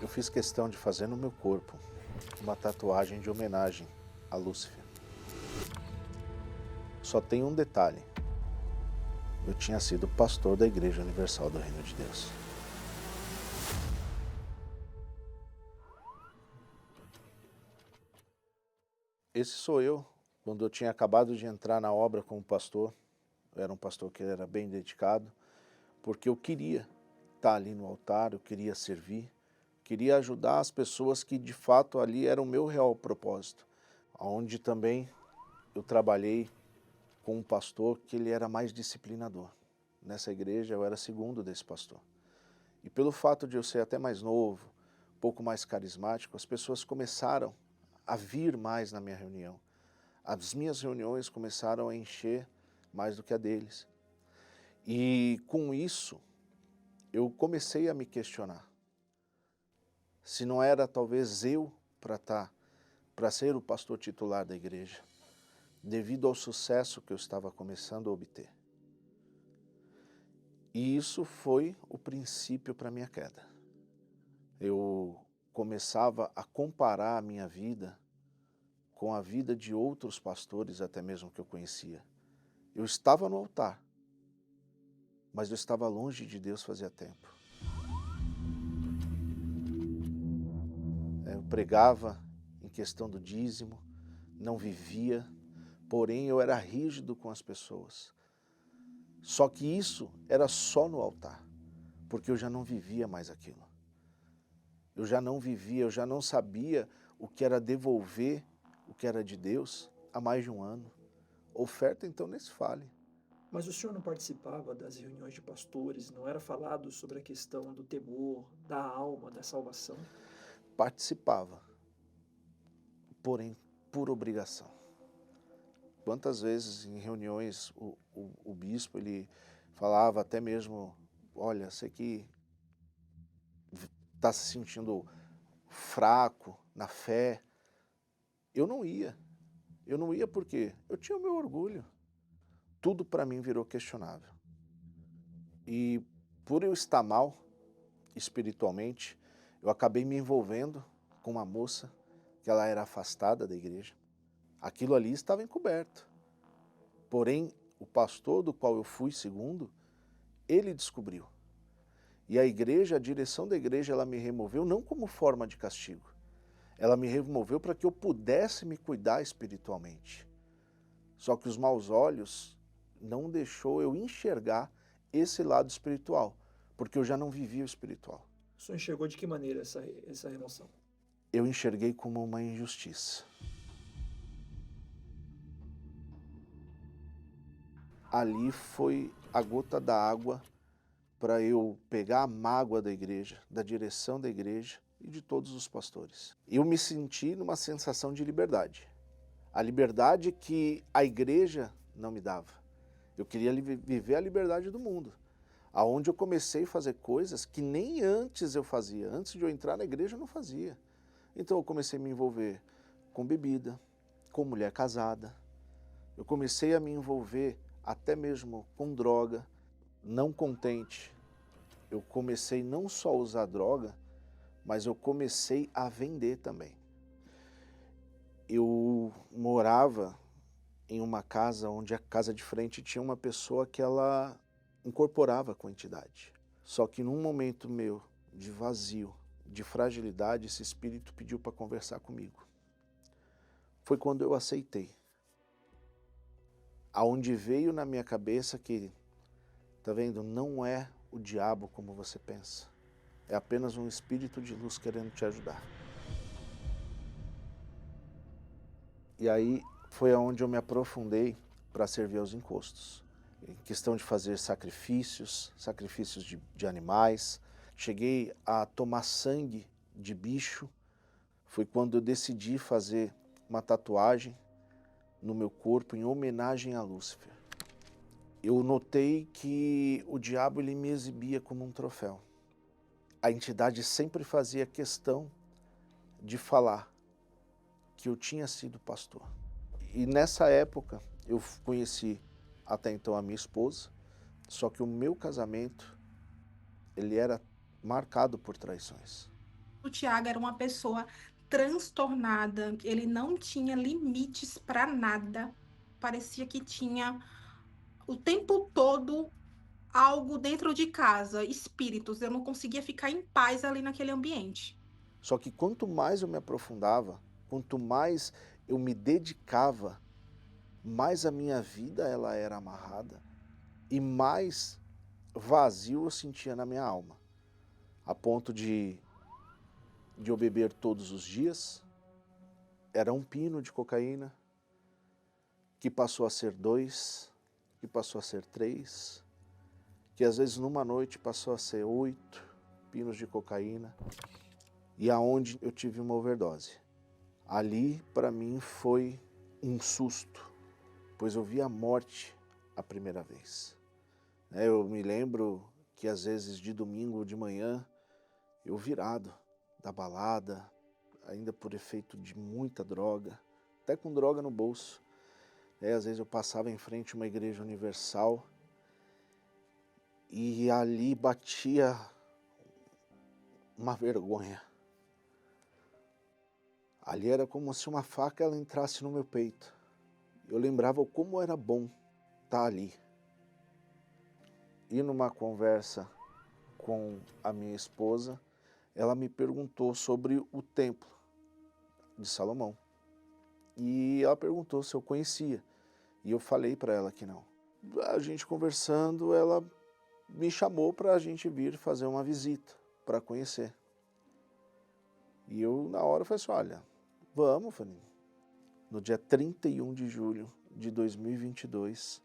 Eu fiz questão de fazer no meu corpo uma tatuagem de homenagem a Lúcifer. Só tem um detalhe: eu tinha sido pastor da Igreja Universal do Reino de Deus. Esse sou eu, quando eu tinha acabado de entrar na obra como pastor. Eu era um pastor que era bem dedicado, porque eu queria estar ali no altar, eu queria servir, queria ajudar as pessoas que de fato ali era o meu real propósito. Onde também eu trabalhei com um pastor que ele era mais disciplinador. Nessa igreja eu era segundo desse pastor. E pelo fato de eu ser até mais novo, um pouco mais carismático, as pessoas começaram a vir mais na minha reunião. As minhas reuniões começaram a encher mais do que a deles. E com isso, eu comecei a me questionar se não era talvez eu para ser o pastor titular da igreja, devido ao sucesso que eu estava começando a obter. E isso foi o princípio para a minha queda. Eu começava a comparar a minha vida com a vida de outros pastores, até mesmo que eu conhecia. Eu estava no altar, mas eu estava longe de Deus fazia tempo. Eu pregava em questão do dízimo, não vivia, porém eu era rígido com as pessoas. Só que isso era só no altar, porque eu já não vivia mais aquilo. Eu já não vivia, eu já não sabia o que era devolver o que era de Deus há mais de um ano. Oferta então nem se fale. Mas o senhor não participava das reuniões de pastores, não era falado sobre a questão do temor, da alma, da salvação? Participava, porém por obrigação. Quantas vezes em reuniões o bispo ele falava até mesmo, olha, você que está se sentindo fraco na fé, eu não ia. Eu não ia porque eu tinha o meu orgulho. Tudo para mim virou questionável. E por eu estar mal espiritualmente, eu acabei me envolvendo com uma moça que ela era afastada da igreja. Aquilo ali estava encoberto. Porém, o pastor do qual eu fui segundo, ele descobriu. E a igreja, a direção da igreja, ela me removeu não como forma de castigo. Ela me removeu para que eu pudesse me cuidar espiritualmente. Só que os maus olhos não deixou eu enxergar esse lado espiritual, porque eu já não vivia o espiritual. O senhor enxergou de que maneira essa remoção? Eu enxerguei como uma injustiça. Ali foi a gota da água para eu pegar a mágoa da igreja, da direção da igreja e de todos os pastores. Eu me senti numa sensação de liberdade. A liberdade que a igreja não me dava. Eu queria viver a liberdade do mundo, aonde eu comecei a fazer coisas que nem antes eu fazia. Antes de eu entrar na igreja eu não fazia. Então eu comecei a me envolver com bebida, com mulher casada. Eu comecei a me envolver até mesmo com droga. Não contente, eu comecei não só a usar droga, mas eu comecei a vender também. Eu morava em uma casa onde a casa de frente tinha uma pessoa que ela incorporava com a entidade. Só que num momento meu de vazio, de fragilidade, esse espírito pediu para conversar comigo. Foi quando eu aceitei. Aonde veio na minha cabeça que, tá vendo, não é o diabo como você pensa. É apenas um espírito de luz querendo te ajudar. E aí foi aonde eu me aprofundei para servir aos encostos. Em questão de fazer sacrifícios, sacrifícios de animais. Cheguei a tomar sangue de bicho. Foi quando eu decidi fazer uma tatuagem no meu corpo em homenagem a Lúcifer. Eu notei que o diabo ele me exibia como um troféu. A entidade sempre fazia questão de falar que eu tinha sido pastor. E nessa época eu conheci até então a minha esposa, só que o meu casamento ele era marcado por traições. O Tiago era uma pessoa transtornada, ele não tinha limites para nada. Parecia que tinha o tempo todo algo dentro de casa, espíritos. Eu não conseguia ficar em paz ali naquele ambiente. Só que quanto mais eu me aprofundava, quanto mais eu me dedicava, mais a minha vida ela era amarrada e mais vazio eu sentia na minha alma, a ponto de eu beber todos os dias. Era um pino de cocaína, que passou a ser 2, que passou a ser 3, que às vezes numa noite passou a ser 8 pinos de cocaína, e aonde eu tive uma overdose. Ali, para mim, foi um susto, pois eu vi a morte a primeira vez. Eu me lembro que às vezes de domingo de manhã, eu virado da balada, ainda por efeito de muita droga, até com droga no bolso. Às vezes eu passava em frente a uma igreja universal e ali batia uma vergonha. Ali era como se uma faca ela entrasse no meu peito. Eu lembrava como era bom estar ali. E numa conversa com a minha esposa, ela me perguntou sobre o templo de Salomão. E ela perguntou se eu conhecia. E eu falei para ela que não. A gente conversando, ela me chamou para a gente vir fazer uma visita, para conhecer. E eu, na hora, falei assim, olha, vamos, Fanny. No dia 31 de julho de 2022,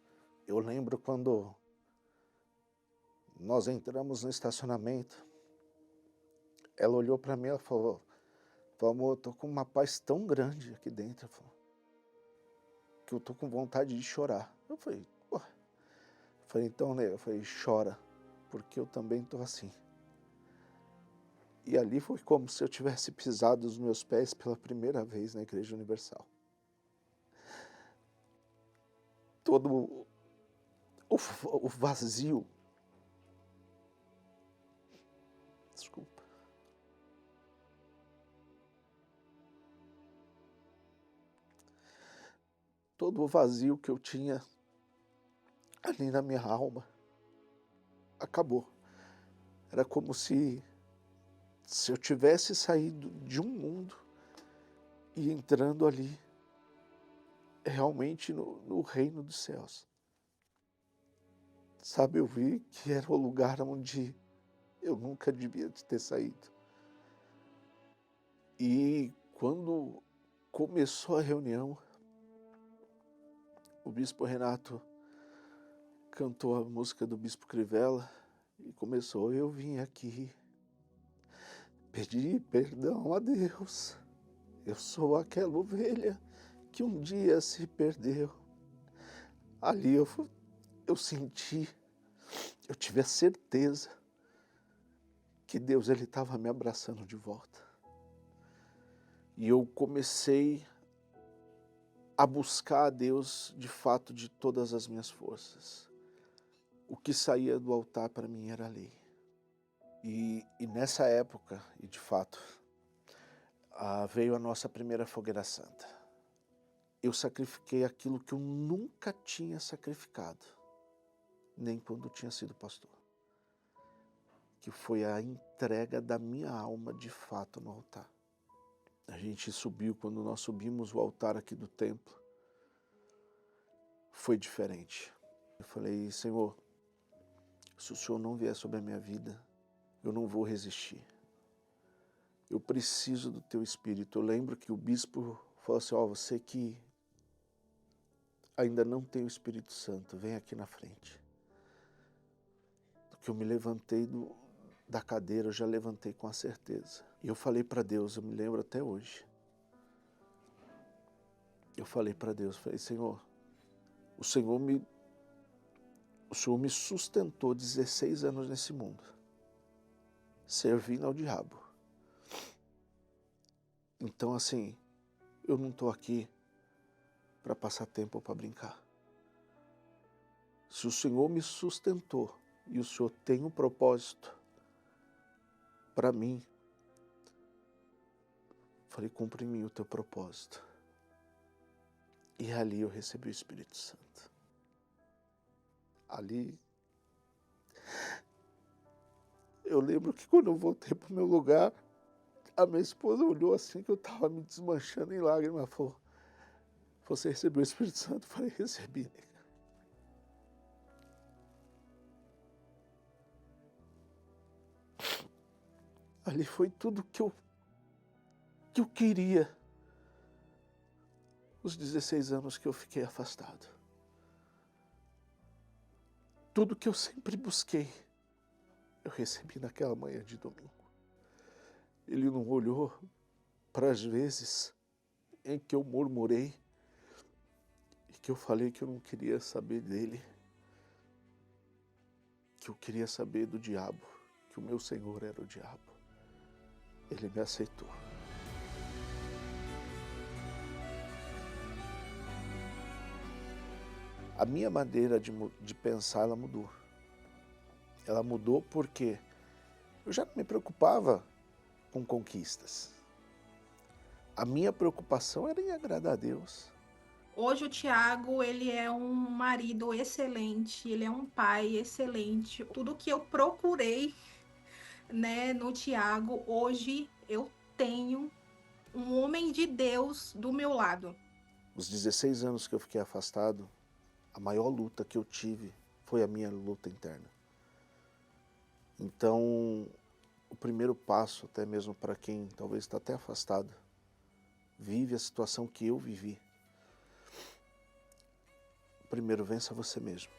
eu lembro quando nós entramos no estacionamento, ela olhou para mim e falou, amor, eu tô com uma paz tão grande aqui dentro, que eu tô com vontade de chorar. Eu falei, pô. Então, né, eu falei, chora, porque eu também tô assim. E ali foi como se eu tivesse pisado os meus pés pela primeira vez na Igreja Universal. Todo o vazio, desculpa, todo o vazio que eu tinha ali na minha alma acabou. Era como se eu tivesse saído de um mundo e entrando ali realmente no reino dos céus. Sabe, eu vi que era o lugar onde eu nunca devia ter saído. E quando começou a reunião, o bispo Renato cantou a música do bispo Crivella e começou, eu vim aqui pedir perdão a Deus. Eu sou aquela ovelha que um dia se perdeu. Ali eu senti, eu tive a certeza que Deus ele estava me abraçando de volta. E eu comecei a buscar a Deus de fato de todas as minhas forças. O que saía do altar para mim era a lei. E nessa época, e de fato, veio a nossa primeira fogueira santa. Eu sacrifiquei aquilo que eu nunca tinha sacrificado, nem quando tinha sido pastor. Que foi a entrega da minha alma de fato no altar. A gente subiu, quando nós subimos o altar aqui do templo, foi diferente. Eu falei, Senhor, se o Senhor não vier sobre a minha vida, eu não vou resistir. Eu preciso do teu Espírito. Eu lembro que o bispo falou assim, você que ainda não tem o Espírito Santo, vem aqui na frente. Que eu me levantei da cadeira, eu já levantei com a certeza. E eu falei para Deus, eu me lembro até hoje. Eu falei para Deus, falei, Senhor, o Senhor me sustentou 16 anos nesse mundo, servindo ao diabo. Então, assim, eu não estou aqui para passar tempo ou para brincar. Se o Senhor me sustentou e o Senhor tem um propósito para mim, falei, cumpre em mim o teu propósito. E ali eu recebi o Espírito Santo. Ali, eu lembro que quando eu voltei para o meu lugar, a minha esposa olhou assim que eu estava me desmanchando em lágrimas. Ela falou, você recebeu o Espírito Santo? Eu falei, recebi, nega. Ali foi tudo que eu queria. Os 16 anos que eu fiquei afastado. Tudo que eu sempre busquei, eu recebi naquela manhã de domingo. Ele não olhou para as vezes em que eu murmurei e que eu falei que eu não queria saber dele, que eu queria saber do diabo, que o meu Senhor era o diabo. Ele me aceitou. A minha maneira de pensar, ela mudou. Ela mudou porque eu já não me preocupava com conquistas. A minha preocupação era em agradar a Deus. Hoje o Tiago, ele é um marido excelente, ele é um pai excelente. Tudo que eu procurei, né, no Tiago, hoje eu tenho um homem de Deus do meu lado. Os 16 anos que eu fiquei afastado, a maior luta que eu tive foi a minha luta interna. Então, o primeiro passo, até mesmo para quem talvez está até afastado, vive a situação que eu vivi. Primeiro, vença você mesmo.